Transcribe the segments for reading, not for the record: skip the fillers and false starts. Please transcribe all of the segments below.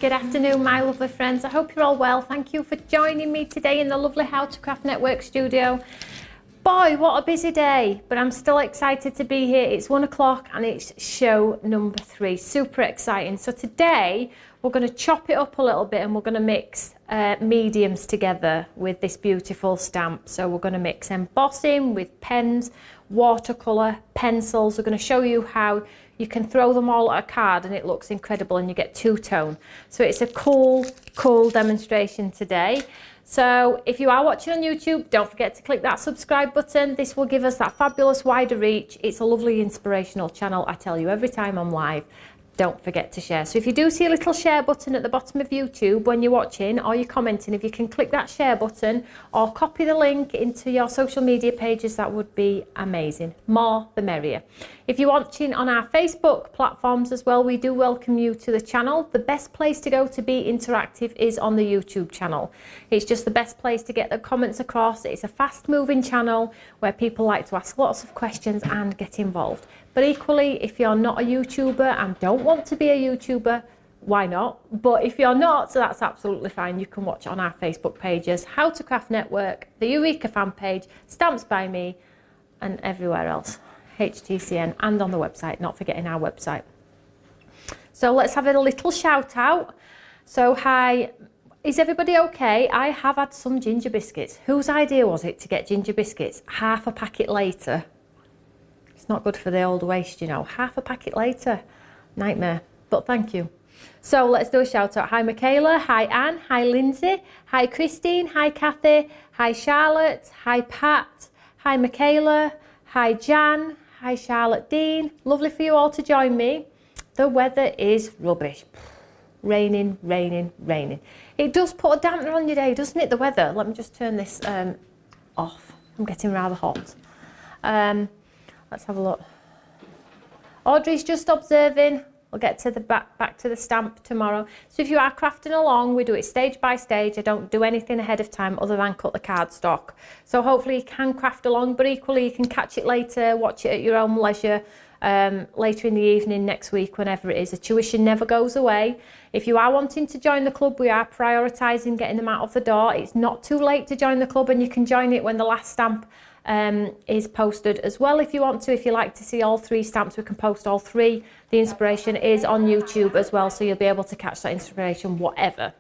Good afternoon, my lovely friends. I hope you're all well. Thank you for joining me today in the lovely How to Craft Network studio. Boy, what a busy day, but I'm still excited to be here. It's 1 o'clock and it's show number 3. Super exciting. So today we're going to chop it up a little bit and we're going to mix mediums together with this beautiful stamp. So we're going to mix embossing with pens, watercolour, pencils. We're going to show you how you can throw them all at a card and it looks incredible and you get two-tone. So it's a cool demonstration today. So if you are watching on YouTube, don't forget to click that subscribe button. This will give us that fabulous wider reach. It's a lovely inspirational channel, I tell you every time I'm live. Don't forget to share. So if you do see a little share button at the bottom of YouTube when you're watching or you're commenting, if you can click that share button or copy the link into your social media pages, that would be amazing. More the merrier. If you're watching on our Facebook platforms as well, we do welcome you to the channel. The best place to go to be interactive is on the YouTube channel. It's just the best place to get the comments across. It's a fast moving channel where people like to ask lots of questions and get involved. But equally, if you're not a YouTuber and don't want to be a YouTuber, why not? But if you're not, so that's absolutely fine. You can watch on our Facebook pages, How to Craft Network, the Eureka fan page, Stamps by Me, and everywhere else. HTCN, and on the website, not forgetting our website. So let's have a little shout out. So hi, is everybody okay? I have had some ginger biscuits. Whose idea was it to get ginger biscuits half a packet later? It's not good for the old waist, you know. Half a packet later. Nightmare. But thank you. So let's do a shout out. Hi Michaela. Hi Anne. Hi Lindsay. Hi Christine. Hi Kathy. Hi Charlotte. Hi Pat. Hi Michaela. Hi Jan. Hi Charlotte Dean. Lovely for you all to join me. The weather is rubbish. Raining, raining, raining. It does put a dampener on your day, doesn't it, the weather? Let me just turn this off. I'm getting rather hot. Let's have a look. Audrey's just observing. We'll get to the back to the stamp tomorrow. So if you are crafting along, we do it stage by stage. I don't do anything ahead of time other than cut the cardstock. So hopefully you can craft along, but equally you can catch it later, watch it at your own leisure, later in the evening, next week, whenever it is. The tuition never goes away. If you are wanting to join the club, we are prioritising getting them out of the door. It's not too late to join the club and you can join it when the last stamp is posted as well if you want to. If you like to see all 3 stamps, we can post all 3. The inspiration is on YouTube as well, so you'll be able to catch that inspiration whatever.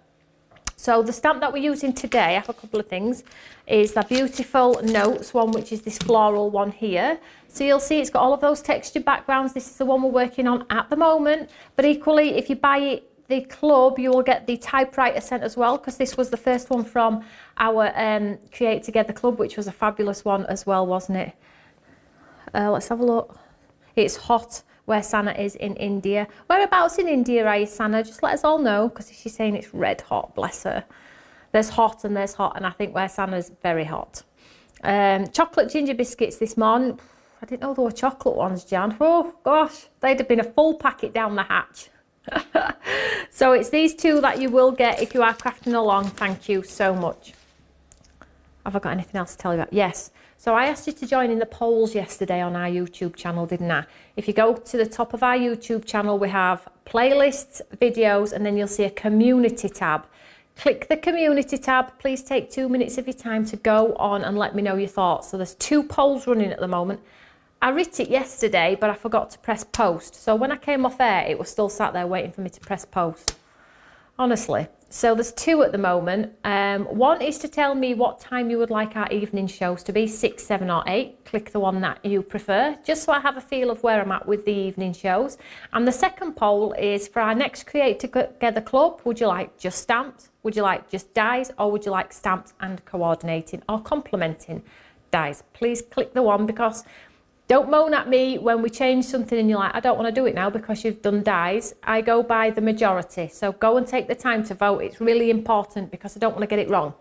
So the stamp that we're using today, I have a couple of things, is that beautiful Notes one, which is this floral one here. So you'll see it's got all of those textured backgrounds. This is the one we're working on at the moment, but equally if you buy it the club, you will get the typewriter sent as well, because this was the first one from our Create Together club, which was a fabulous one as well, wasn't it? Let's have a look. It's hot where Sana is in India. Whereabouts in India are you, Sana? Just let us all know, because she's saying it's red hot, bless her. There's hot and there's hot, and I think where Sana's very hot. Chocolate ginger biscuits this morning. I didn't know there were chocolate ones, Jan. Oh gosh, they'd have been a full packet down the hatch. So it's these 2 that you will get if you are crafting along. Thank you so much. Have I got anything else to tell you about? Yes. So I asked you to join in the polls yesterday on our YouTube channel, didn't I? If you go to the top of our YouTube channel, we have playlists, videos, and then you'll see a community tab. Click the community tab. Please take 2 minutes of your time to go on and let me know your thoughts. So there's 2 polls running at the moment. I writ it yesterday, but I forgot to press post. So when I came off air, it was still sat there waiting for me to press post. Honestly. So there's 2 at the moment. One is to tell me what time you would like our evening shows to be, 6, 7 or 8. Click the one that you prefer, just so I have a feel of where I'm at with the evening shows. And the second poll is for our next Create Together club. Would you like just stamps? Would you like just dies? Or would you like stamps and coordinating or complementing dies? Please click the one, because don't moan at me when we change something and you're like, I don't want to do it now because you've done dies. I go by the majority. So go and take the time to vote. It's really important because I don't want to get it wrong.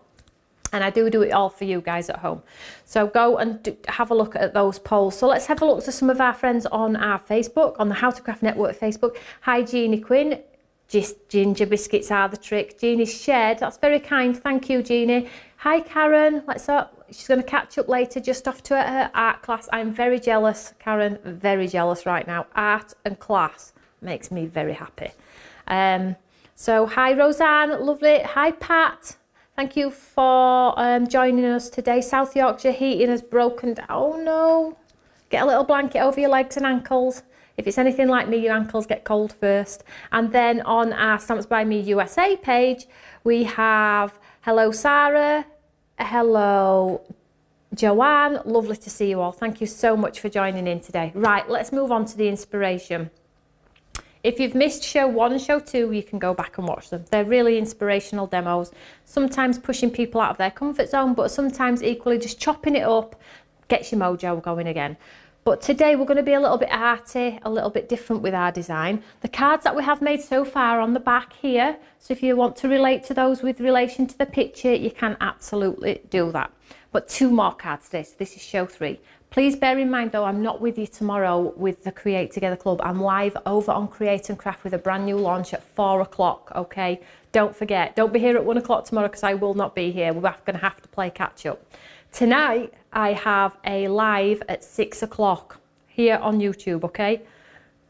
And I do it all for you guys at home. So go and have a look at those polls. So let's have a look to some of our friends on our Facebook, on the How to Craft Network Facebook. Hi, Jeannie Quinn. Just ginger biscuits are the trick. Jeannie's shared. That's very kind. Thank you, Jeannie. Hi, Karen. She's going to catch up later, just off to her art class. I'm very jealous, Karen. Very jealous right now. Art and class makes me very happy. So hi Roseanne, lovely. Hi Pat, thank you for joining us today. South Yorkshire heating has broken down. Oh no, get a little blanket over your legs and ankles. If it's anything like me, your ankles get cold first. And then on our Stamps by Me USA page, we have hello Sarah, hello Joanne, lovely to see you all. Thank you so much for joining in today. Right, let's move on to the inspiration. If you've missed show 1 and show 2, you can go back and watch them. They're really inspirational demos, sometimes pushing people out of their comfort zone, but sometimes equally just chopping it up, gets your mojo going again. But today we're going to be a little bit arty, a little bit different with our design. The cards that we have made so far are on the back here, so if you want to relate to those with relation to the picture, you can absolutely do that. But 2 more cards today, so this is show 3. Please bear in mind though, I'm not with you tomorrow with the Create Together Club. I'm live over on Create and Craft with a brand new launch at 4 o'clock, okay? Don't forget, don't be here at 1 o'clock tomorrow because I will not be here. We're going to have to play catch up. Tonight, I have a live at 6 o'clock here on YouTube, okay?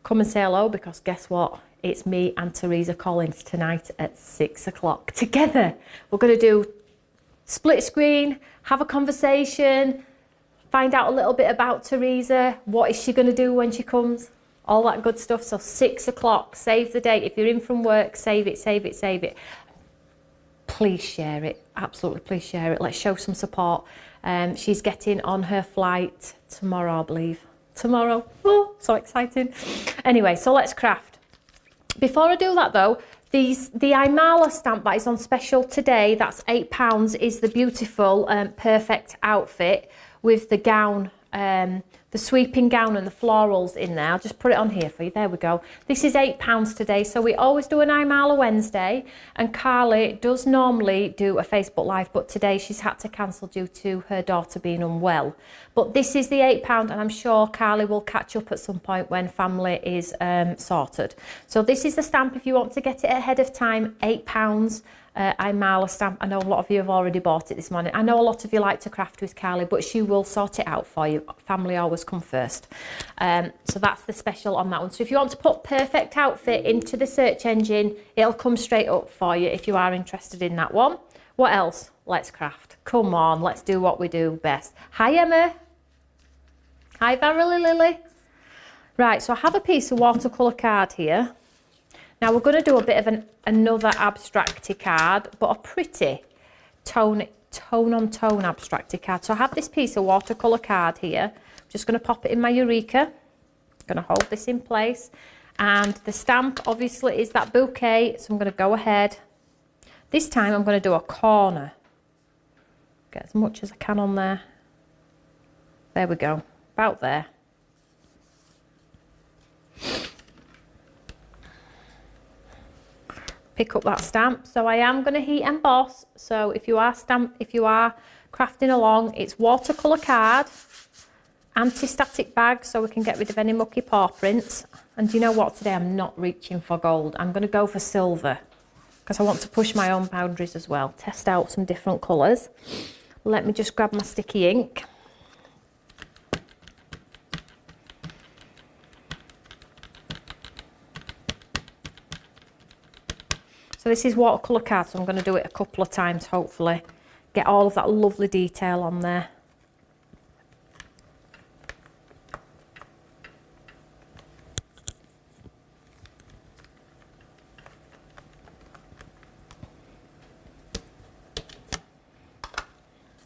Come and say hello because guess what? It's me and Teresa Collins tonight at 6 o'clock together. We're going to do split screen, have a conversation, find out a little bit about Teresa. What is she going to do when she comes? All that good stuff. So 6 o'clock, save the date. If you're in from work, save it, save it, save it. Please share it. Absolutely, please share it. Let's show some support. She's getting on her flight tomorrow, I believe. Tomorrow. Oh, so exciting. Anyway, so let's craft. Before I do that though, the Imala stamp that is on special today, that's £8, is the beautiful Perfect outfit with the gown, the sweeping gown and the florals in there. I'll just put it on here for you. There we go. This is £8 today. So we always do an Imala Wednesday, and Carly does normally do a Facebook Live, but today she's had to cancel due to her daughter being unwell. But this is the £8, and I'm sure Carly will catch up at some point when family is sorted. So this is the stamp if you want to get it ahead of time, £8. Imala stamp. I know a lot of you have already bought it this morning. I know a lot of you like to craft with Carly, but she will sort it out for you. Family always come first. So that's the special on that one. So if you want to put Perfect outfit into the search engine, it'll come straight up for you if you are interested in that one. What else? Let's craft. Come on, let's do what we do best. Hi Emma. Hi Verily Lily. Right, so I have a piece of watercolour card here. Now we're going to do a bit of another abstracty card, but a pretty tone on tone abstracty card. So I have this piece of watercolour card here. I'm just going to pop it in my Eureka. I'm going to hold this in place. And the stamp obviously is that bouquet, so I'm going to go ahead. This time I'm going to do a corner. Get as much as I can on there. There we go, about there. Pick up that stamp. So I am going to heat emboss. So if you are crafting along, it's watercolour card, anti-static bag so we can get rid of any mucky paw prints. And you know what, today I'm not reaching for gold. I'm going to go for silver because I want to push my own boundaries as well. Test out some different colours. Let me just grab my sticky ink. So this is watercolour card, so I'm going to do it a couple of times, hopefully. Get all of that lovely detail on there.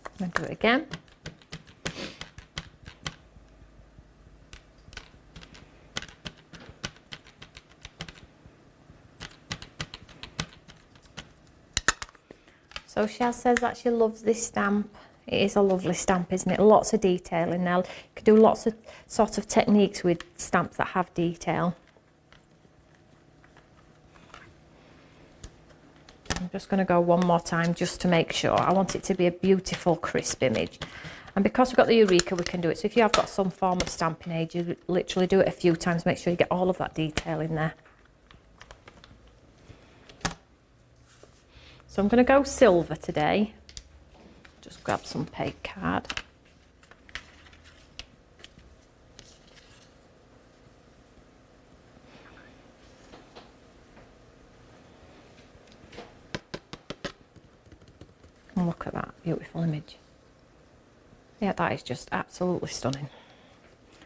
I'm going to do it again. So Shaz says that she loves this stamp. It is a lovely stamp, isn't it? Lots of detail in there. You can do lots of sort of techniques with stamps that have detail. I'm just going to go one more time just to make sure. I want it to be a beautiful, crisp image. And because we've got the Eureka, we can do it. So if you have got some form of stamping aid, you literally do it a few times. Make sure you get all of that detail in there. So I'm going to go silver today. Just grab some paint card. that beautiful image? Yeah, that is just absolutely stunning.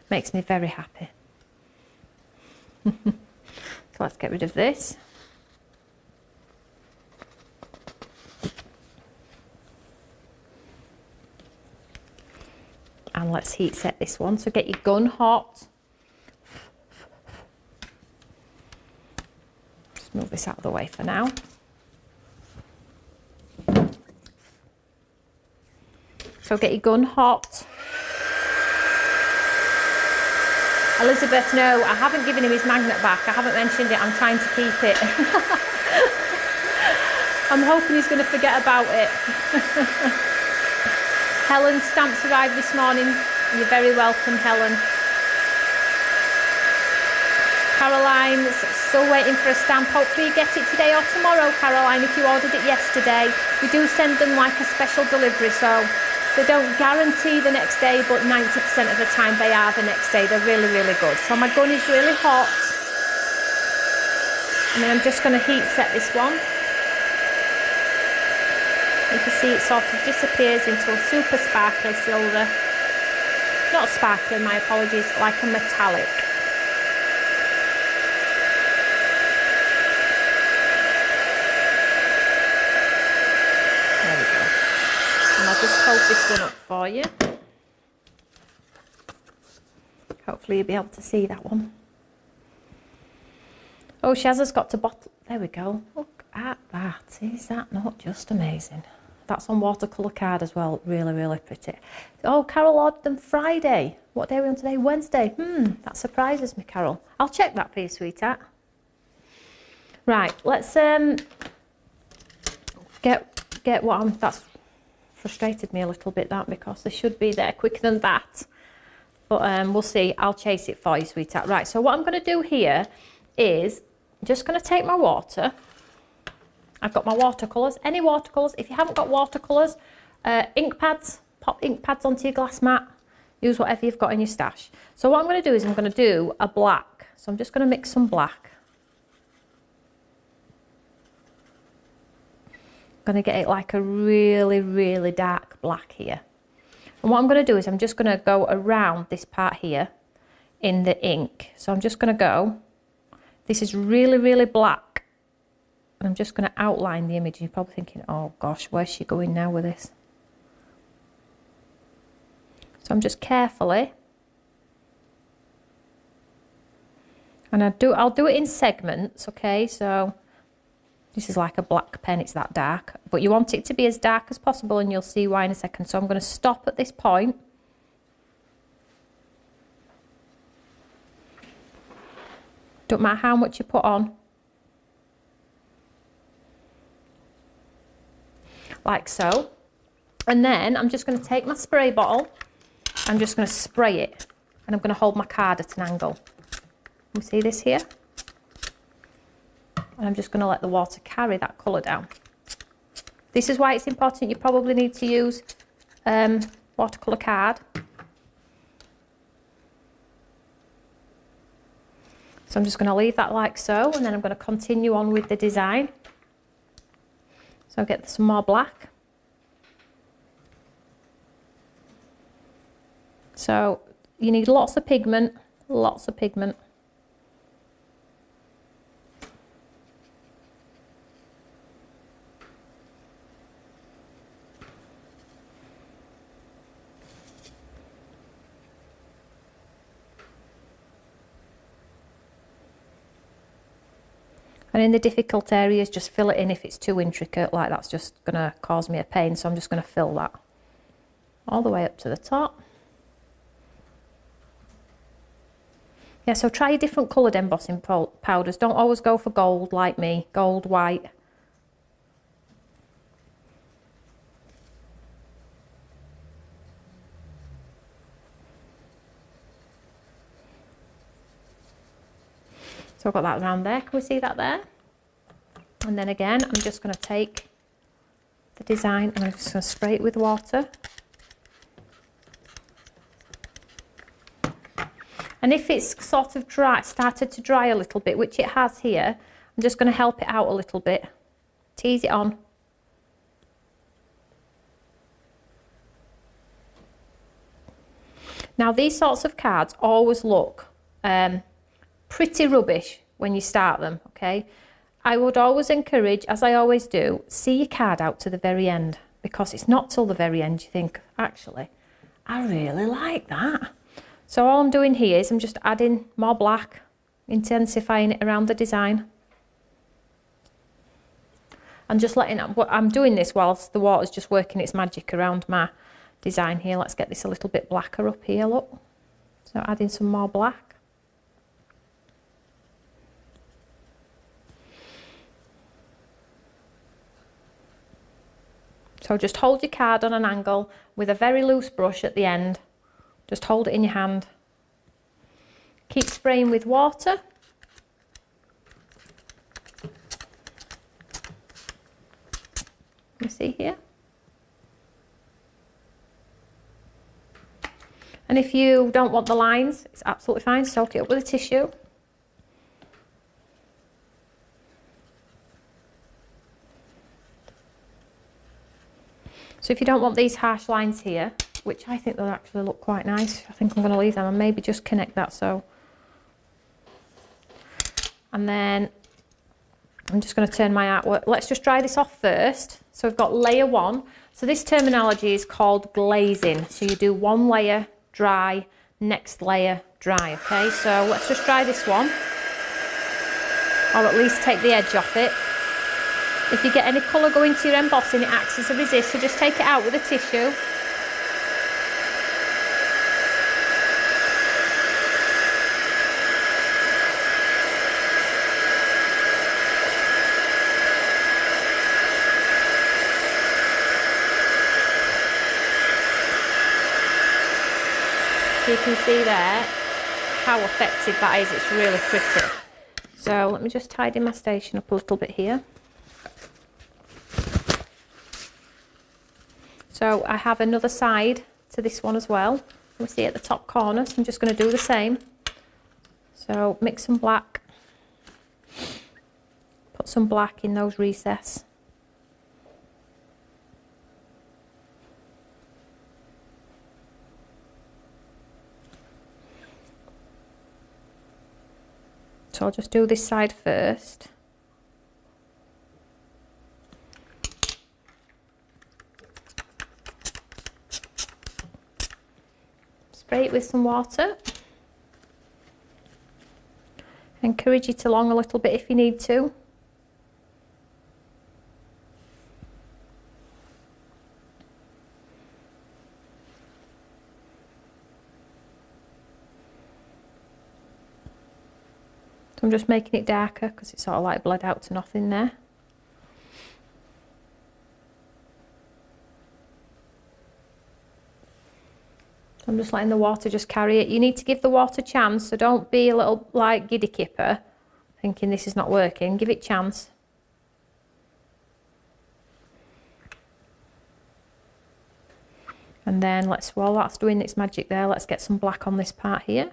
Makes me very happy. So let's get rid of this. And let's heat set this one. So get your gun hot. Just move this out of the way for now. So get your gun hot. Elizabeth, no, I haven't given him his magnet back. I haven't mentioned it. I'm trying to keep it. I'm hoping he's going to forget about it. Helen's stamps arrived this morning. You're very welcome, Helen. Caroline's still waiting for a stamp. Hopefully you get it today or tomorrow, Caroline, if you ordered it yesterday. We do send them like a special delivery, so they don't guarantee the next day, but 90% of the time they are the next day. They're really, really good. So my gun is really hot. And then I'm just going to heat set this one. You can see it sort of disappears into a super sparkly silver. Not sparkly, my apologies, like a metallic. There we go. And I'll just hold this one up for you. Hopefully you'll be able to see that one. Oh, Shazza's got to bottle. There we go. Look at that. Is that not just amazing? That's on watercolour card as well. Really, really pretty. Oh, Carol ordered them Friday. What day are we on today? Wednesday. That surprises me, Carol. I'll check that for you, sweetheart. Right, let's get what I'm... That's frustrated me a little bit, that, because they should be there quicker than that. But we'll see. I'll chase it for you, sweetheart. Right, so what I'm going to do here is just going to take my water. I've got my watercolours. Any watercolours. If you haven't got watercolours, ink pads, pop ink pads onto your glass mat. Use whatever you've got in your stash. So what I'm going to do is I'm going to do a black. So I'm just going to mix some black. I'm going to get it like a really, really dark black here. And what I'm going to do is I'm just going to go around this part here in the ink. So I'm just going to go, this is really, really black. And I'm just going to outline the image. You're probably thinking, oh gosh, where's she going now with this? So I'm just carefully, and I'll do it in segments, okay? So this is like a black pen, it's that dark, but you want it to be as dark as possible, and you'll see why in a second. So I'm going to stop at this point. Don't matter how much you put on. Like so. And then I'm just going to take my spray bottle. I'm just going to spray it. And I'm going to hold my card at an angle. You see this here? And I'm just going to let the water carry that colour down. This is why it's important. You probably need to use watercolour card. So I'm just going to leave that like so, and then I'm going to continue on with the design. So I'll get some more black. So you need lots of pigment, lots of pigment. And in the difficult areas, just fill it in if it's too intricate, like that's just going to cause me a pain. So I'm just going to fill that all the way up to the top. Yeah, so try different coloured embossing powders. Don't always go for gold like me, gold, white. So I've got that around there. Can we see that there? And then again, I'm just going to take the design and I'm just going to spray it with water. And if it's sort of dry, started to dry a little bit, which it has here, I'm just going to help it out a little bit. Tease it on. Now these sorts of cards always look pretty rubbish when you start them, okay? I would always encourage, as I always do, see your card out to the very end, because it's not till the very end you think, actually, I really like that. So all I'm doing here is I'm just adding more black, intensifying it around the design. And just I'm doing this whilst the water's just working its magic around my design here. Let's get this a little bit blacker up here, look. So adding some more black. So just hold your card on an angle with a very loose brush at the end. Just hold it in your hand. Keep spraying with water. You see here? And if you don't want the lines, it's absolutely fine. Soak it up with a tissue. So if you don't want these harsh lines here, which I think they'll actually look quite nice, I think I'm going to leave them and maybe just connect that so. And then I'm just going to turn my artwork. Let's just dry this off first. So we've got layer 1. So this terminology is called glazing. So you do 1 layer, dry, next layer, dry, okay? So let's just dry this one, or at least take the edge off it. If you get any colour going to your embossing, it acts as a resist, so just take it out with a tissue. So you can see there how effective that is, it's really pretty. So let me just tidy my station up a little bit here. So I have another side to this one as well. You see at the top corner, so I'm just going to do the same. So mix some black, put some black in those recesses. So I'll just do this side first. Spray it with some water. Encourage it along a little bit if you need to. So I'm just making it darker because it's sort of like bled out to nothing there. I'm just letting the water just carry it. You need to give the water a chance, so don't be a little like giddy kipper thinking this is not working. Give it a chance. And then while that's doing its magic there, let's get some black on this part here.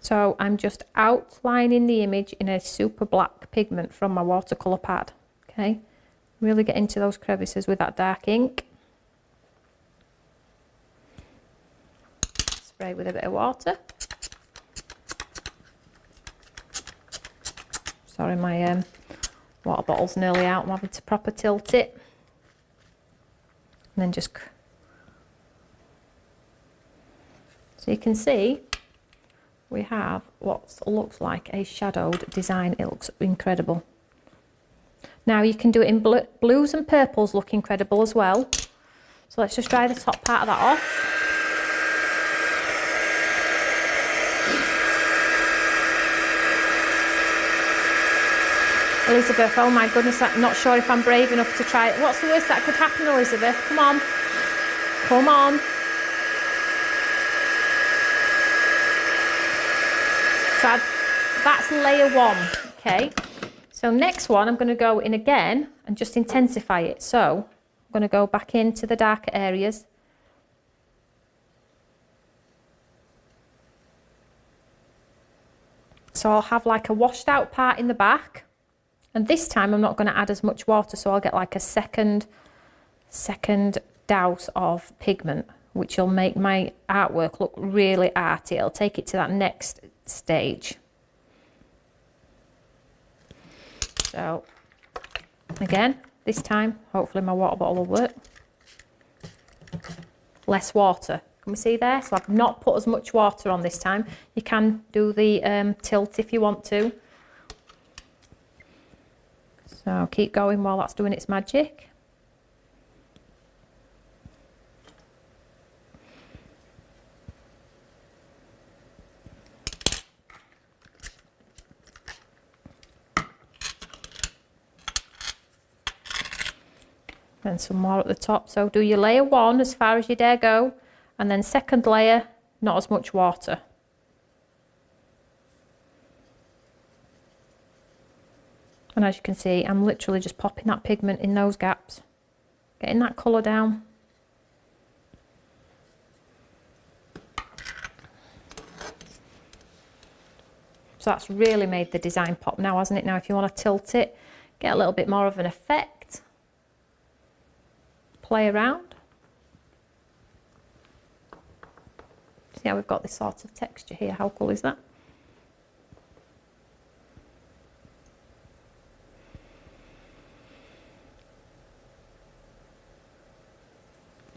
So I'm just outlining the image in a super black pigment from my watercolour pad, okay? Really get into those crevices with that dark ink. Spray with a bit of water. Sorry, my water bottle's nearly out. I'm having to proper tilt it. And then just... So you can see we have what looks like a shadowed design. It looks incredible. Now you can do it in blues and purples, look incredible as well. So let's just dry the top part of that off. Elizabeth, oh my goodness, I'm not sure if I'm brave enough to try it. What's the worst that could happen, Elizabeth? Come on. Come on. So that's layer 1, okay? So next one, I'm going to go in again and just intensify it. So I'm going to go back into the darker areas. So I'll have like a washed out part in the back. And this time I'm not going to add as much water, so I'll get like a second douse of pigment, which will make my artwork look really arty. It'll take it to that next stage. So again, this time, hopefully my water bottle will work. Less water. Can we see there? So I've not put as much water on this time. You can do the tilt if you want to. So keep going while that's doing its magic. Then some more at the top. So do your layer 1 as far as you dare go, and then second layer, not as much water. And as you can see, I'm literally just popping that pigment in those gaps, getting that colour down. So that's really made the design pop now, hasn't it? Now if you want to tilt it, get a little bit more of an effect. Play around. See how we've got this sort of texture here. How cool is that?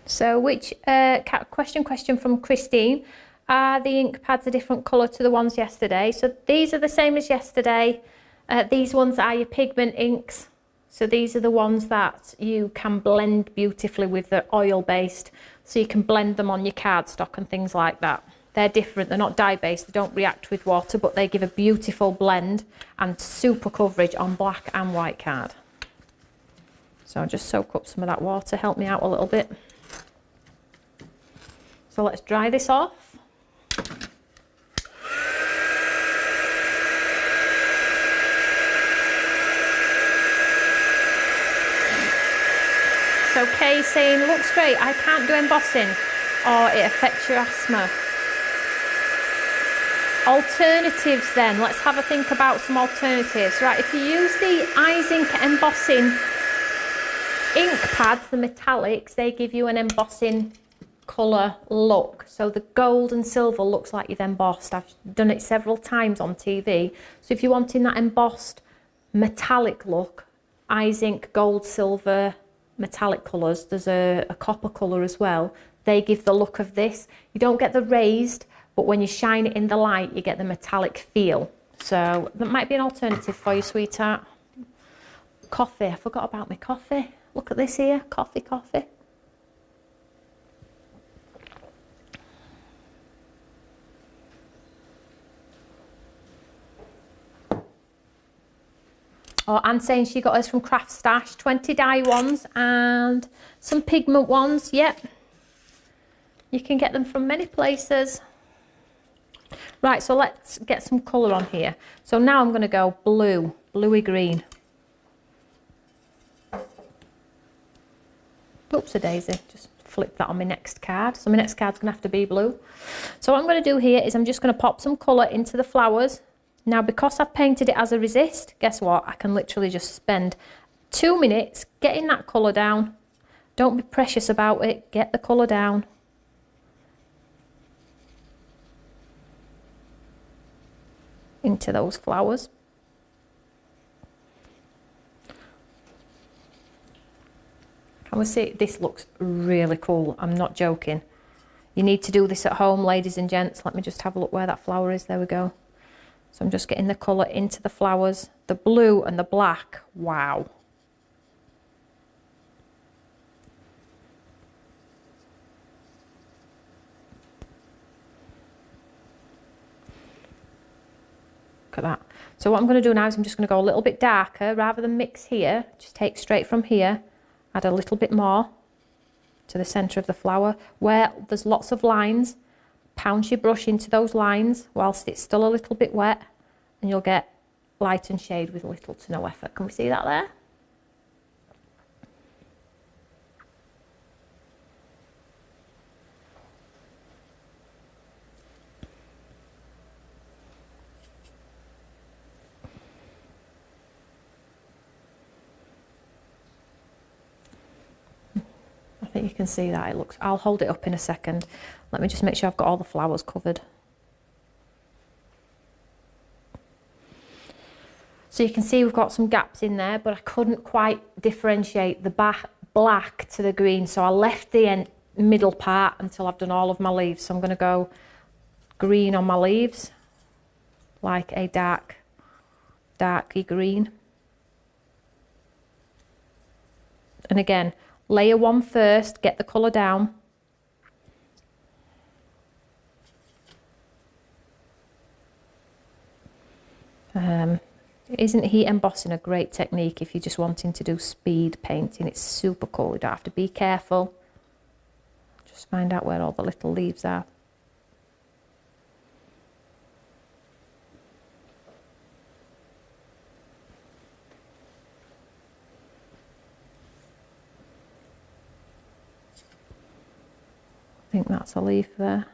So which question from Christine, are the ink pads a different colour to the ones yesterday? So these are the same as yesterday. These ones are your pigment inks. So these are the ones that you can blend beautifully with the oil based. So you can blend them on your cardstock and things like that. They're different, they're not dye based, they don't react with water, but they give a beautiful blend and super coverage on black and white card. So I'll just soak up some of that water, help me out a little bit. So let's dry this off. So Kay's saying, looks great, I can't do embossing, or it affects your asthma. Alternatives then, let's have a think about some alternatives. Right, if you use the Eyes Ink embossing ink pads, the metallics, they give you an embossing colour look. So the gold and silver looks like you've embossed. I've done it several times on TV. So if you're wanting that embossed metallic look, Eyes Ink gold, silver, metallic colours, there's a copper colour as well. They give the look of this. You don't get the raised, but when you shine it in the light, you get the metallic feel. So that might be an alternative for you, sweetheart. Coffee, I forgot about my coffee. Look at this here, coffee. Oh, Anne's saying she got hers from Craft Stash, 20 dye ones and some pigment ones. Yep, you can get them from many places. Right, so let's get some colour on here. So now I'm going to go blue, bluey green. Oops, a daisy, just flip that on my next card. So my next card's going to have to be blue. So what I'm going to do here is I'm just going to pop some colour into the flowers. Now, because I've painted it as a resist, guess what? I can literally just spend 2 minutes getting that colour down. Don't be precious about it. Get the colour down. Into those flowers. Can we see? This looks really cool. I'm not joking. You need to do this at home, ladies and gents. Let me just have a look where that flower is. There we go. So I'm just getting the colour into the flowers, the blue and the black. Wow. Look at that. So what I'm going to do now is I'm just going to go a little bit darker rather than mix here. Just take straight from here, add a little bit more to the centre of the flower. Where there's lots of lines, pound your brush into those lines whilst it's still a little bit wet, and you'll get light and shade with little to no effort. Can we see that there? you can see that it looks, I'll hold it up in a second. Let me just make sure I've got all the flowers covered. So you can see we've got some gaps in there, but I couldn't quite differentiate the black to the green, so I left the middle part until I've done all of my leaves. So I'm going to go green on my leaves, like a darky green. And again, layer one first, get the colour down. Isn't heat embossing a great technique if you're just wanting to do speed painting? It's super cool. You don't have to be careful. Just find out where all the little leaves are. I think that's a leaf there.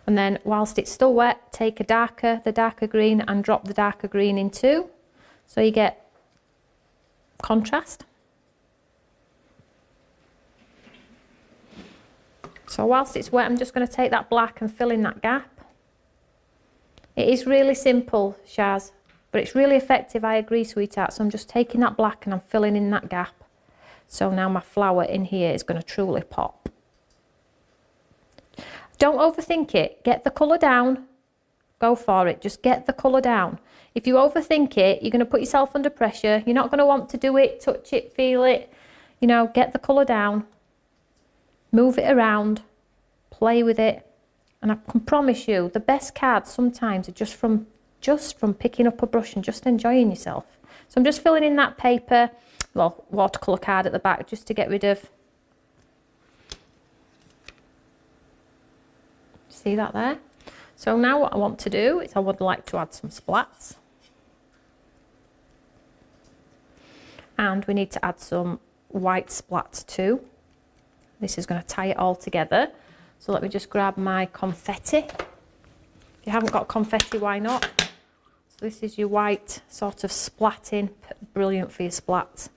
And then whilst it's still wet, take the darker green and drop the darker green in too. So you get contrast. So whilst it's wet, I'm just going to take that black and fill in that gap. It is really simple, Shaz, but it's really effective, I agree, sweetheart. So I'm just taking that black and I'm filling in that gap. So now my flower in here is going to truly pop. Don't overthink it. Get the colour down. Go for it. Just get the colour down. If you overthink it, you're going to put yourself under pressure. You're not going to want to do it, touch it, feel it. You know, get the colour down. Move it around. Play with it. And I can promise you, the best cards sometimes are just from picking up a brush and just enjoying yourself. So I'm just filling in that paper, well, watercolour card at the back, just to get rid of. See that there? So now what I want to do is I would like to add some splats. And we need to add some white splats too. This is going to tie it all together. So let me just grab my confetti. If you haven't got confetti, why not? So this is your white sort of splatting, brilliant for your splats.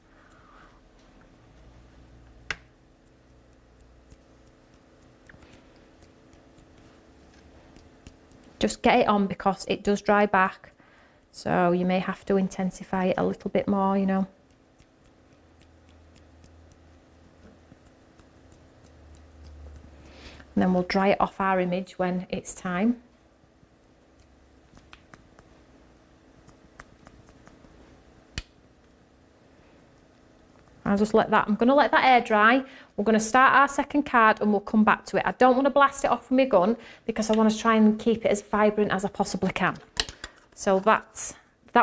Just get it on because it does dry back, so you may have to intensify it a little bit more, you know. And then we'll dry it off our image when it's time. I'll just let that, I'm going to let that air dry. We're going to start our second card and we'll come back to it. I don't want to blast it off with my gun because I want to try and keep it as vibrant as I possibly can. So that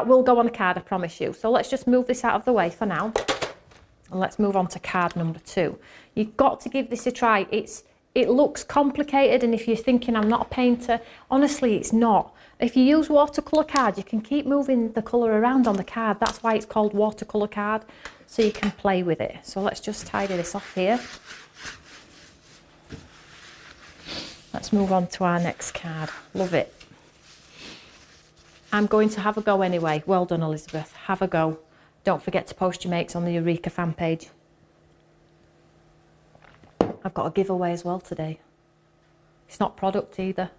will go on the card, I promise you. So let's just move this out of the way for now. And let's move on to card number 2. You've got to give this a try. It looks complicated, and if you're thinking I'm not a painter, honestly it's not. If you use watercolour card, you can keep moving the colour around on the card. That's why it's called watercolour card, so you can play with it. So let's just tidy this off here. Let's move on to our next card. Love it. I'm going to have a go anyway. Well done, Elizabeth. Have a go. Don't forget to post your makes on the Eureka fan page. I've got a giveaway as well today. It's not product either.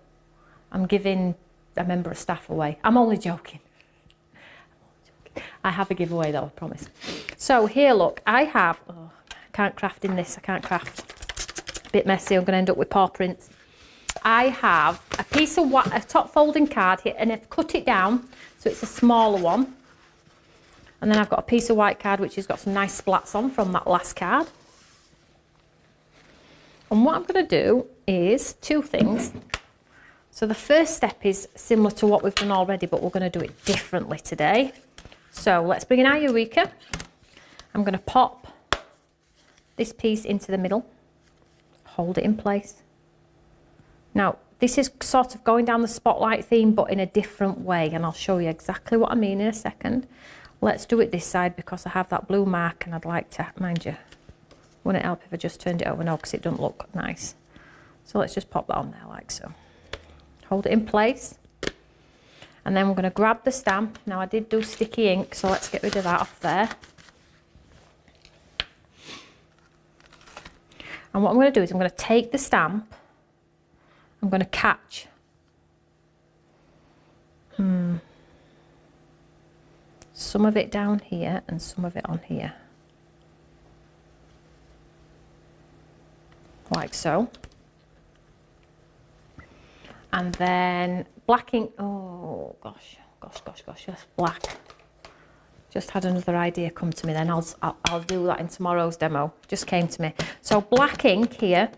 I'm giving a member of staff away. I'm only joking. I have a giveaway though, I promise. So here, look, I have, oh, I can't craft in this, I can't craft. A bit messy, I'm going to end up with paw prints. I have a piece of a top folding card here, and I've cut it down, so it's a smaller one. And then I've got a piece of white card, which has got some nice splats on from that last card. And what I'm going to do is 2 things. So the first step is similar to what we've done already, but we're going to do it differently today. So let's bring in our Eureka. I'm going to pop this piece into the middle, hold it in place. Now, this is sort of going down the spotlight theme, but in a different way, and I'll show you exactly what I mean in a second. Let's do it this side because I have that blue mark, and I'd like to, mind you, wouldn't it help if I just turned it over? No, because it doesn't look nice. So let's just pop that on there like so. Hold it in place. And then we're going to grab the stamp. Now I did do sticky ink, so let's get rid of that off there. And what I'm going to do is I'm going to take the stamp, I'm going to catch some of it down here and some of it on here, like so. And then blacking, oh gosh, yes, black. Just had another idea come to me then, I'll do that in tomorrow's demo, just came to me. So black ink here.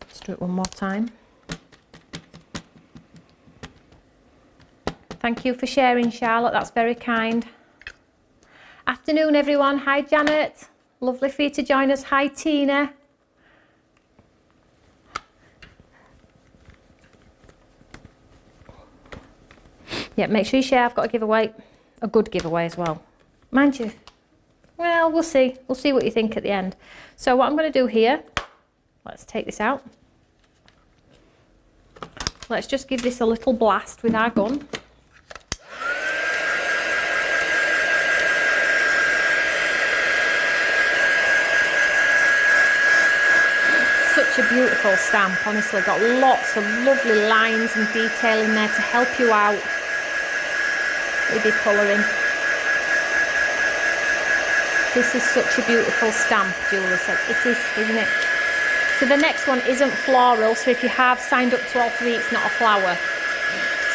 Let's do it one more time. Thank you for sharing, Charlotte, that's very kind. Afternoon, everyone. Hi, Janet. Lovely for you to join us. Hi, Tina. Yeah, make sure you share. I've got a giveaway, a good giveaway as well. Mind you, well, we'll see. We'll see what you think at the end. So what I'm going to do here, let's take this out. Let's just give this a little blast with our gun. Such a beautiful stamp, honestly. Got lots of lovely lines and detail in there to help you out with your colouring. This is such a beautiful stamp, Julie said. It is, isn't it? So the next one isn't floral, so if you have signed up to all three, it's not a flower.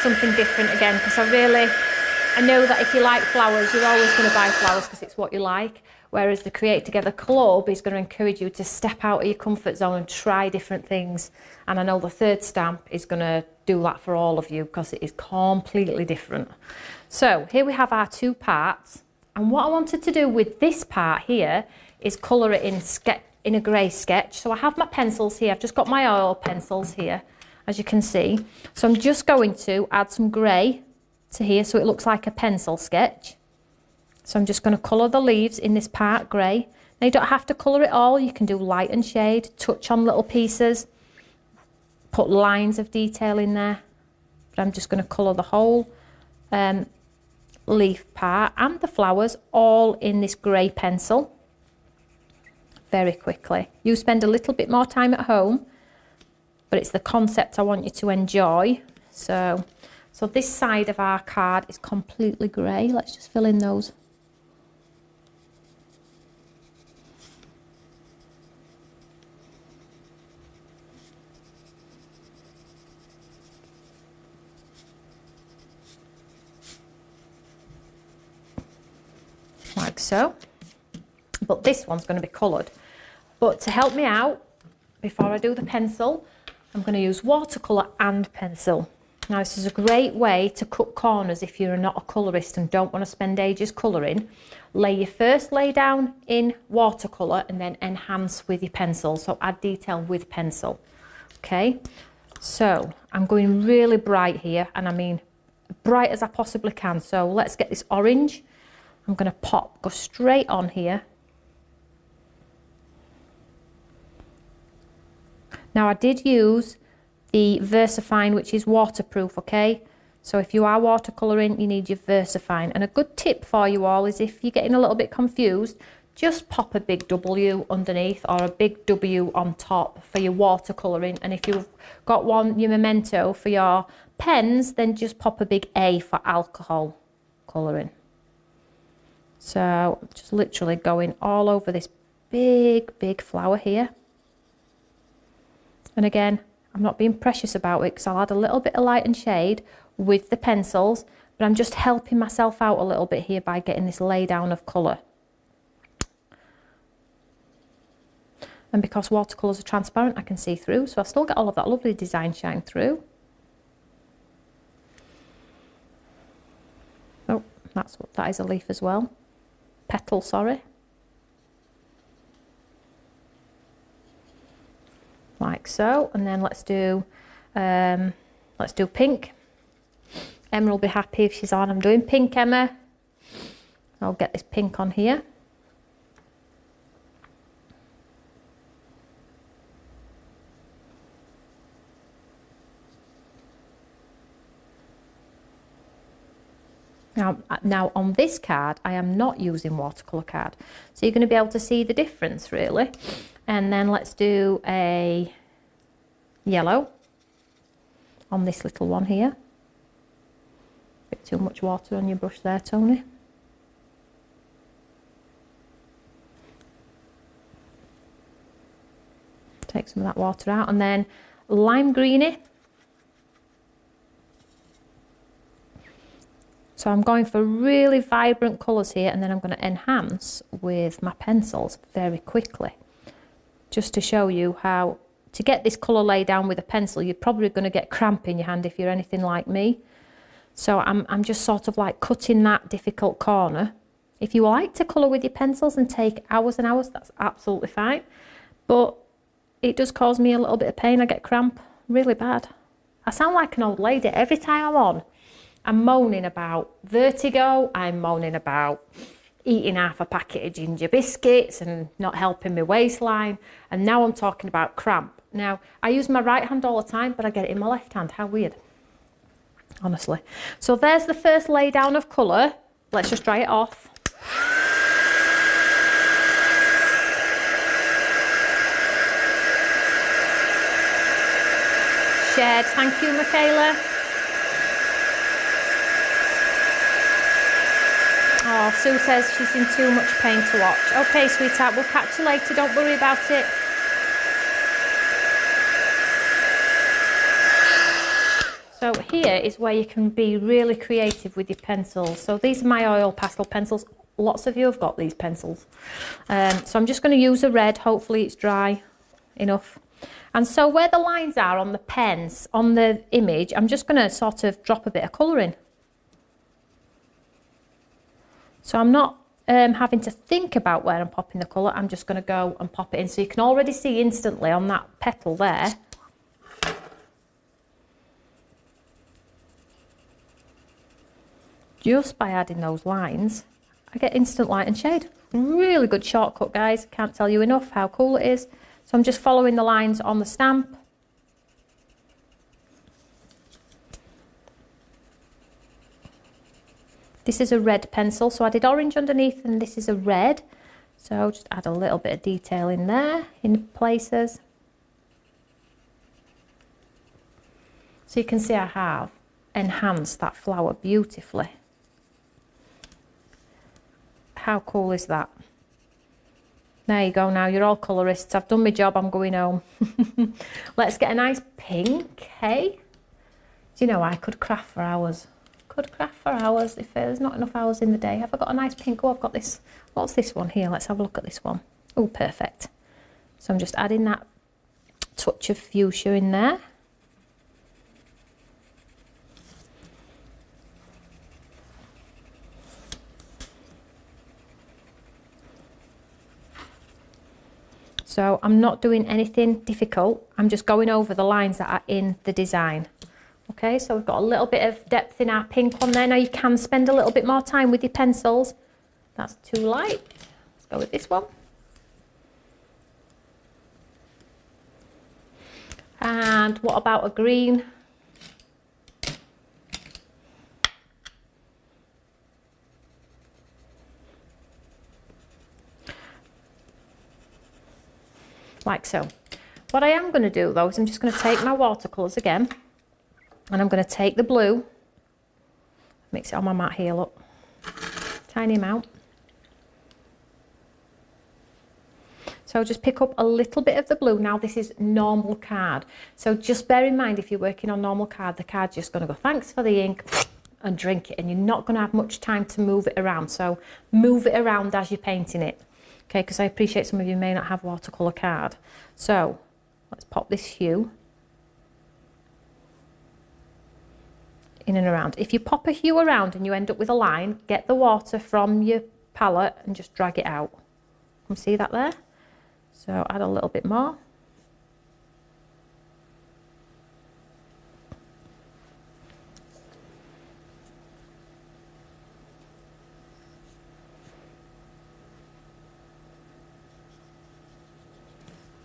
Something different again, because I know that if you like flowers, you're always going to buy flowers because it's what you like. Whereas the Create Together Club is going to encourage you to step out of your comfort zone and try different things. And I know the third stamp is going to do that for all of you because it is completely different. So here we have our two parts. And what I wanted to do with this part here is colour it in a grey sketch. So I have my pencils here. I've just got my oil pencils here, as you can see. So I'm just going to add some grey to here so it looks like a pencil sketch. So I'm just going to colour the leaves in this part grey. Now you don't have to colour it all, you can do light and shade, touch on little pieces, put lines of detail in there. But I'm just going to colour the whole leaf part and the flowers all in this grey pencil very quickly. You spend a little bit more time at home, but it's the concept I want you to enjoy. So this side of our card is completely grey. Let's just fill in those. Like so. But this one's going to be coloured. But to help me out, before I do the pencil, I'm going to use watercolour and pencil. Now this is a great way to cut corners if you're not a colourist and don't want to spend ages colouring. First lay down in watercolour and then enhance with your pencil. So add detail with pencil. Okay, so I'm going really bright here, and I mean bright as I possibly can. So let's get this orange. I'm going to go straight on here. Now I did use the VersaFine, which is waterproof, okay? So if you are watercolouring, you need your VersaFine. And a good tip for you all is if you're getting a little bit confused, just pop a big W underneath or a big W on top for your watercolouring. And if you've got your Memento for your pens, then just pop a big A for alcohol colouring. So I'm just literally going all over this big flower here. And again, I'm not being precious about it because I'll add a little bit of light and shade with the pencils, but I'm just helping myself out a little bit here by getting this lay down of colour. And because watercolours are transparent, I can see through, so I still get all of that lovely design shine through. Oh, that is a leaf as well. Petal, sorry. Like so, and then let's do pink. Emma will be happy if she's on. I'm doing pink, Emma. I'll get this pink on here. Now on this card, I am not using watercolour card. So you're going to be able to see the difference really. And then let's do a yellow on this little one here. Bit too much water on your brush there, Tony. Take some of that water out, and then lime greeny. So I'm going for really vibrant colours here, and then I'm going to enhance with my pencils very quickly, just to show you how to get this colour laid down with a pencil. You're probably going to get cramp in your hand if you're anything like me. So I'm just sort of like cutting that difficult corner. If you like to colour with your pencils and take hours and hours, that's absolutely fine. But it does cause me a little bit of pain. I get cramp really bad. I sound like an old lady every time I'm on. I'm moaning about vertigo. I'm moaning about eating half a packet of ginger biscuits and not helping my waistline. And now I'm talking about cramp. Now, I use my right hand all the time, but I get it in my left hand. How weird. Honestly. So there's the first lay down of colour. Let's just dry it off. Shared. Thank you, Michaela. Oh, Sue says she's in too much pain to watch. Okay, sweetheart, we'll catch you later. Don't worry about it. So here is where you can be really creative with your pencils. So these are my oil pastel pencils. Lots of you have got these pencils. So I'm just going to use a red. Hopefully it's dry enough. And so where the lines are on the pens, on the image, I'm just going to sort of drop a bit of colour in. So I'm not having to think about where I'm popping the colour. I'm just going to go and pop it in. So you can already see instantly on that petal there. Just by adding those lines, I get instant light and shade. Really good shortcut, guys. Can't tell you enough how cool it is. So I'm just following the lines on the stamp. This is a red pencil, so I did orange underneath, and this is a red. So just add a little bit of detail in there, in places. So you can see I have enhanced that flower beautifully. How cool is that? There you go now, you're all colourists. I've done my job, I'm going home. Let's get a nice pink, hey? Do you know, I could craft for hours. Could craft for hours if there's not enough hours in the day. Have I got a nice pink? Oh, I've got this. What's this one here? Let's have a look at this one. Oh, perfect. So I'm just adding that touch of fuchsia in there. So I'm not doing anything difficult. I'm just going over the lines that are in the design. Okay, so we've got a little bit of depth in our pink on there. Now you can spend a little bit more time with your pencils. That's too light. Let's go with this one. And what about a green? Like so. What I am going to do though is I'm just going to take my watercolours again, and I'm going to take the blue, mix it on my mat here, look, tiny amount. So just pick up a little bit of the blue. Now this is normal card, so just bear in mind if you're working on normal card, the card's just going to go thanks for the ink and drink it, and you're not going to have much time to move it around. So move it around as you're painting it. Okay, because I appreciate some of you may not have watercolour card. So let's pop this hue in and around. If you pop a hue around and you end up with a line, get the water from your palette and just drag it out. Can you see that there? So add a little bit more.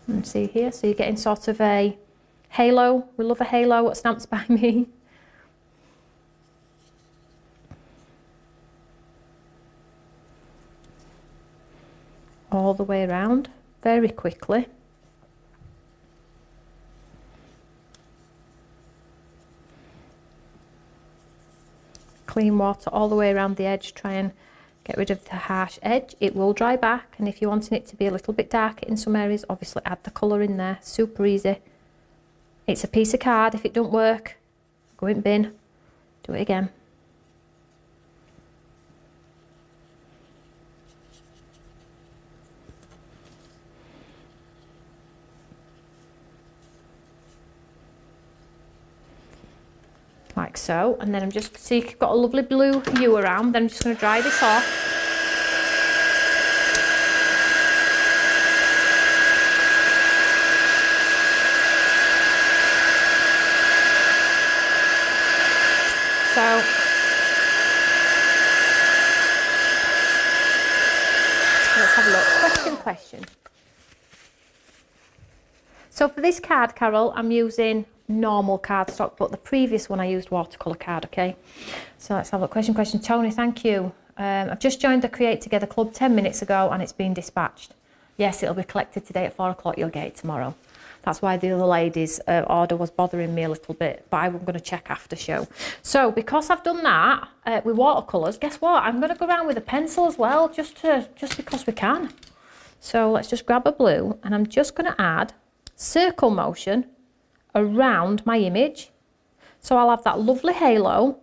And see here, so you're getting sort of a halo. We love a halo at Stamps by Me. all the way around very quickly. Clean water all the way around the edge, try and get rid of the harsh edge. It will dry back, and if you're wanting it to be a little bit darker in some areas, obviously add the colour in there. Super easy. It's a piece of card. If it don't work, go in bin, do it again. Like so, and then I'm just, see you've got a lovely blue hue around, then I'm just going to dry this off. So, let's have a look. Question. So for this card, Carol, I'm using normal cardstock, but the previous one I used watercolour card, okay? So let's have a look. Question. Tony, thank you. I've just joined the Create Together Club 10 minutes ago and it's been dispatched. Yes, it'll be collected today at 4 o'clock. You'll get it tomorrow. That's why the other lady's order was bothering me a little bit, but I'm going to check after show. So because I've done that with watercolours, guess what? I'm going to go around with a pencil as well, just because we can. So let's just grab a blue, and I'm just going to add circle motion around my image. So I'll have that lovely halo,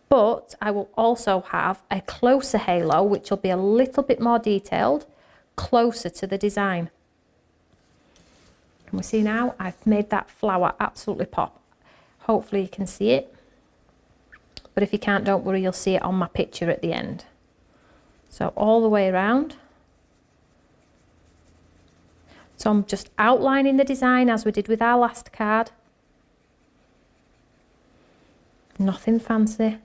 but I will also have a closer halo, which will be a little bit more detailed, closer to the design. Can we see now? I've made that flower absolutely pop. Hopefully you can see it, but if you can't, don't worry, you'll see it on my picture at the end. So all the way around. So I'm just outlining the design as we did with our last card. Nothing fancy.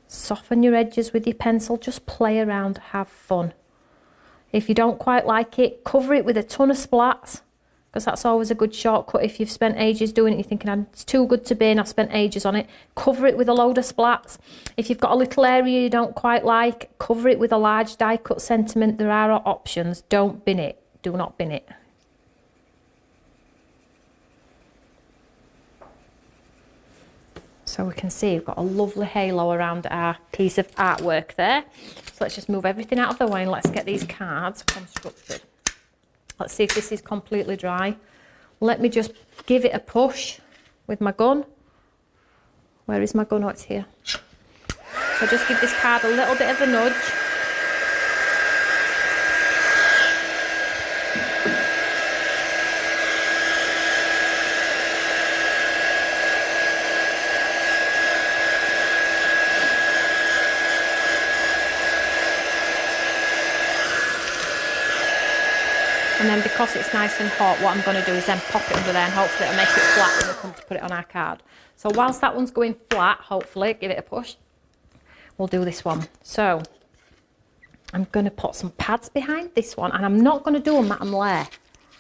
Soften your edges with your pencil, just play around, have fun. If you don't quite like it, cover it with a ton of splats, because that's always a good shortcut. If you've spent ages doing it, you're thinking, it's too good to bin, I've spent ages on it. Cover it with a load of splats. If you've got a little area you don't quite like, cover it with a large die cut sentiment. There are options. Don't bin it. Do not bin it. So we can see we've got a lovely halo around our piece of artwork there. So let's just move everything out of the way and let's get these cards constructed. Let's see if this is completely dry. Let me just give it a push with my gun. Where is my gun? Oh, it's here. So just give this card a little bit of a nudge. And then because it's nice and hot, what I'm going to do is then pop it under there and hopefully it'll make it flat when we come to put it on our card. So whilst that one's going flat, hopefully, give it a push, we'll do this one. So I'm going to put some pads behind this one, and I'm not going to do a matte and layer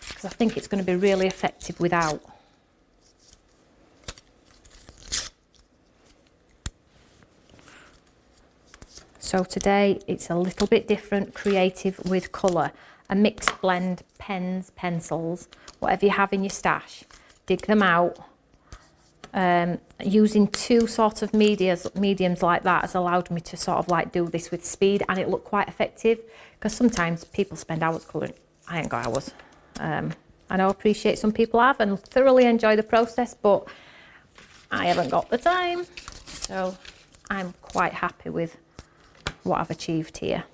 because I think it's going to be really effective without. So today it's a little bit different, creative with colour. A mixed blend, pens, pencils, whatever you have in your stash, dig them out. Using two sort of mediums like that has allowed me to sort of like do this with speed, and it looked quite effective, because sometimes people spend hours colouring. I ain't got hours. I know, appreciate some people have and thoroughly enjoy the process, but I haven't got the time. So I'm quite happy with what I've achieved here.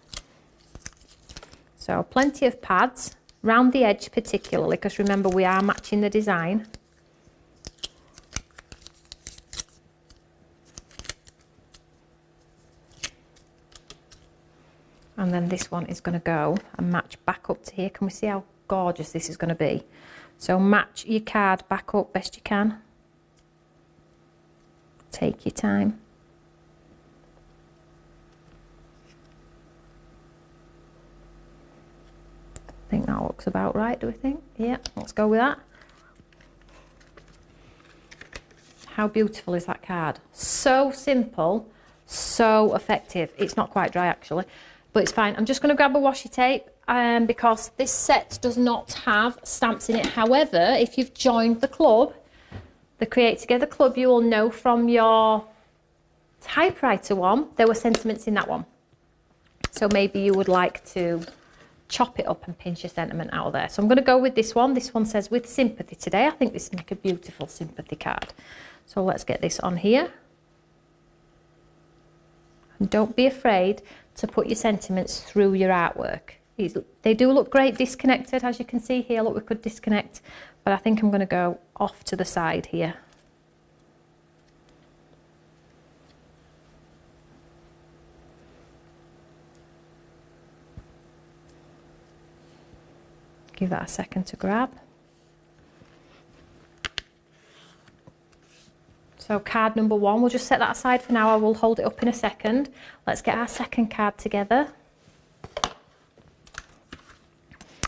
So plenty of pads, round the edge particularly, because remember we are matching the design. And then this one is going to go and match back up to here. Can we see how gorgeous this is going to be? So match your card back up best you can. Take your time. I think that looks about right, do we think? Yeah, let's go with that. How beautiful is that card? So simple, so effective. It's not quite dry actually. but it's fine. I'm just going to grab a washi tape because this set does not have stamps in it. However, if you've joined the club, the Create Together Club, you will know from your typewriter one, there were sentiments in that one. So maybe you would like to chop it up and pinch your sentiment out of there. So I'm going to go with this one. This one says, with sympathy today. I think this would make a beautiful sympathy card. So let's get this on here. And don't be afraid to put your sentiments through your artwork. They do look great disconnected, as you can see here. Look, we could disconnect, but I think I'm going to go off to the side here. Give that a second to grab. So card number one, we'll just set that aside for now. I will hold it up in a second. Let's get our second card together.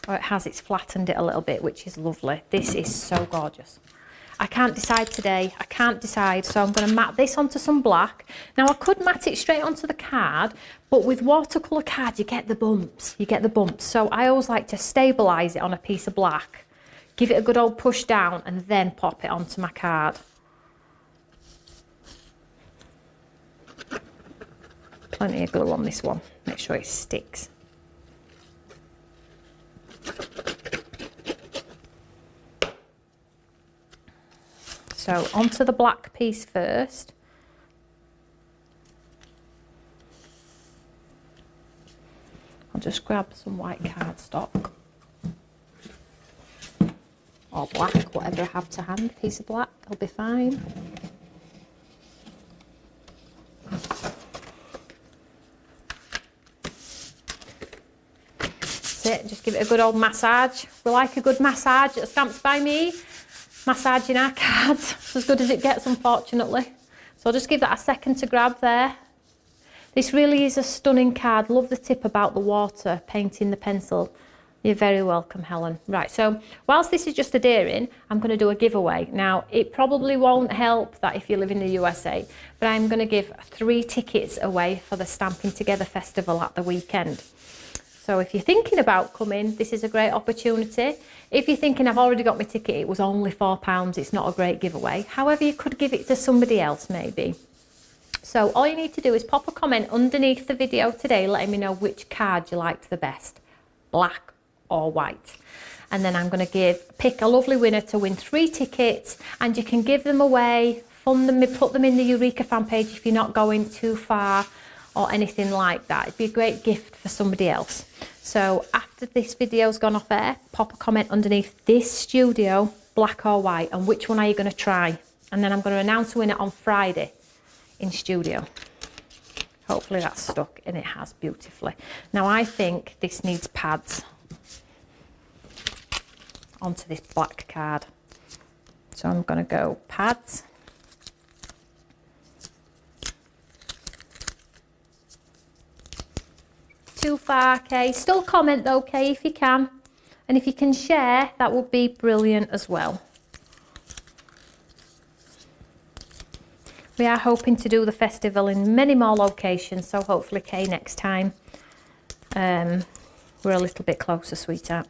Oh, it's flattened it a little bit, which is lovely. This is so gorgeous. I can't decide today. I can't decide. So I'm going to mat this onto some black. Now I could mat it straight onto the card, but with watercolour cards, you get the bumps. You get the bumps. So I always like to stabilise it on a piece of black, give it a good old push down, and then pop it onto my card. Plenty of glue on this one. Make sure it sticks. So onto the black piece first. I'll just grab some white cardstock or black, whatever I have to hand. A piece of black, I'll be fine. That's it, just give it a good old massage. We like a good massage at Stamps by Me. Massaging our cards, it's as good as it gets, unfortunately. So I'll just give that a second to grab there. This really is a stunning card. Love the tip about the water, painting the pencil. You're very welcome, Helen. Right, so whilst this is just a daring, I'm going to do a giveaway. Now, it probably won't help that if you live in the USA, but I'm going to give 3 tickets away for the Stamping Together Festival at the weekend. So if you're thinking about coming, this is a great opportunity. If you're thinking, I've already got my ticket, it was only £4, it's not a great giveaway. However, you could give it to somebody else maybe. So all you need to do is pop a comment underneath the video today, letting me know which card you liked the best, black or white. And then I'm going to pick a lovely winner to win 3 tickets, and you can give them away, fund them, put them in the Eureka fan page if you're not going too far or anything like that. It'd be a great gift for somebody else. So after this video's gone off air, pop a comment underneath this studio, black or white, and which one are you going to try. And then I'm going to announce a winner on Friday in studio. Hopefully that's stuck, and it has beautifully. Now I think this needs pads onto this black card. So I'm going to go pads. Too far, Kay. Still comment though, Kay, if you can. And if you can share, that would be brilliant as well. We are hoping to do the festival in many more locations, so hopefully, Kay, next time we're a little bit closer, sweetheart.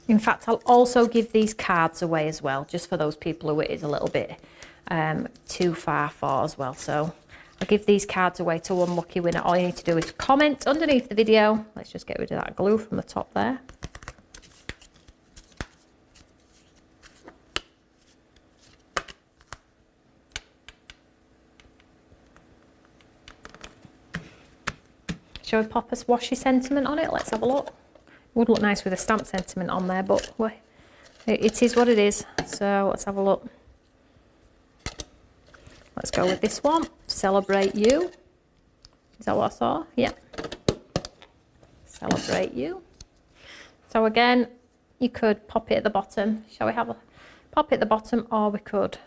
In fact, I'll also give these cards away as well, just for those people who it is a little bit too far for as well. So I'll give these cards away to one lucky winner. All you need to do is comment underneath the video. Let's just get rid of that glue from the top there. Shall we pop a washi sentiment on it? Let's have a look. Would look nice with a stamp sentiment on there, but it is what it is. So let's have a look. Let's go with this one. Celebrate you. Is that what I saw? Yeah. Celebrate you. So again, you could pop it at the bottom. Shall we have a pop it at the bottom, or we could,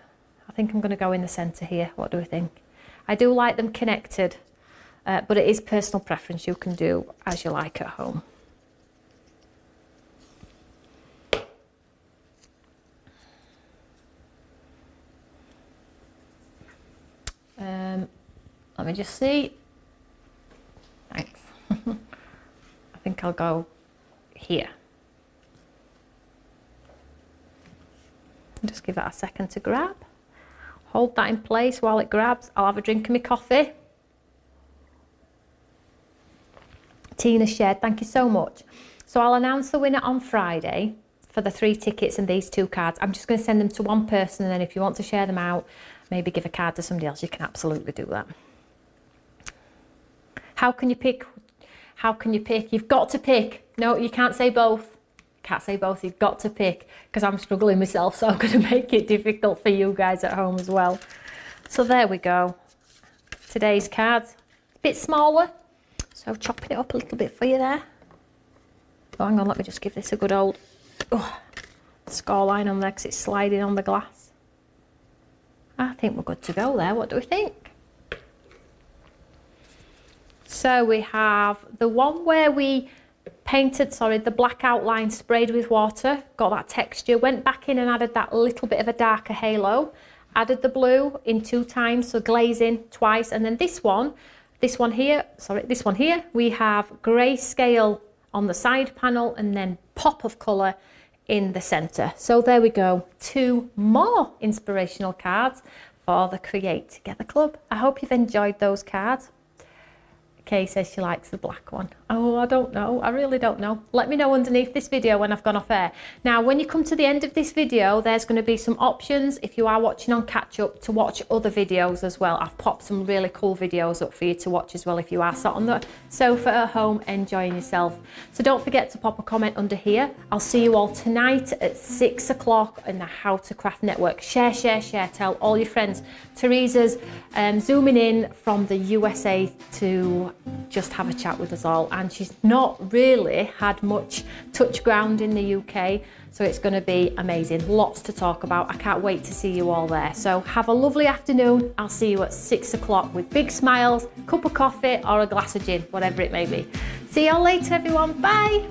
I think I'm going to go in the centre here. What do we think? I do like them connected, but it is personal preference. You can do as you like at home. Let me just see. Thanks. I think I'll go here. Just give that a second to grab. Hold that in place while it grabs. I'll have a drink of my coffee. Tina shared, thank you so much. So I'll announce the winner on Friday for the 3 tickets and these 2 cards. I'm just going to send them to one person, and then if you want to share them out, maybe give a card to somebody else, you can absolutely do that. How can you pick? How can you pick? You've got to pick. No, you can't say both. Can't say both, you've got to pick, because I'm struggling myself, so I'm going to make it difficult for you guys at home as well. So there we go. Today's cards, a bit smaller, so chopping it up a little bit for you there. Oh, hang on, let me just give this a good old score line on there, because it's sliding on the glass. I think we're good to go there. What do we think? So we have the one where we painted, the black outline, sprayed with water, got that texture, went back in and added that little bit of a darker halo, added the blue in 2 times, so glazing twice, and then this one here, we have grayscale on the side panel and then pop of colour in the centre. So there we go, 2 more inspirational cards for the Create Together Club. I hope you've enjoyed those cards. Kay says she likes the black one. Oh, I don't know. I really don't know. Let me know underneath this video when I've gone off air. Now, when you come to the end of this video, there's going to be some options if you are watching on catch up to watch other videos as well. I've popped some really cool videos up for you to watch as well if you are sat on the sofa at home enjoying yourself. So don't forget to pop a comment under here. I'll see you all tonight at 6 o'clock in the How to Craft Network. Share, share, share. Tell all your friends. Teresa's zooming in from the USA to just have a chat with us all, and she's not really had much touch ground in the UK, so it's going to be amazing. Lots to talk about. I can't wait to see you all there. So have a lovely afternoon. I'll see you at 6 o'clock with big smiles, cup of coffee or a glass of gin, whatever it may be. See you all later, everyone. Bye.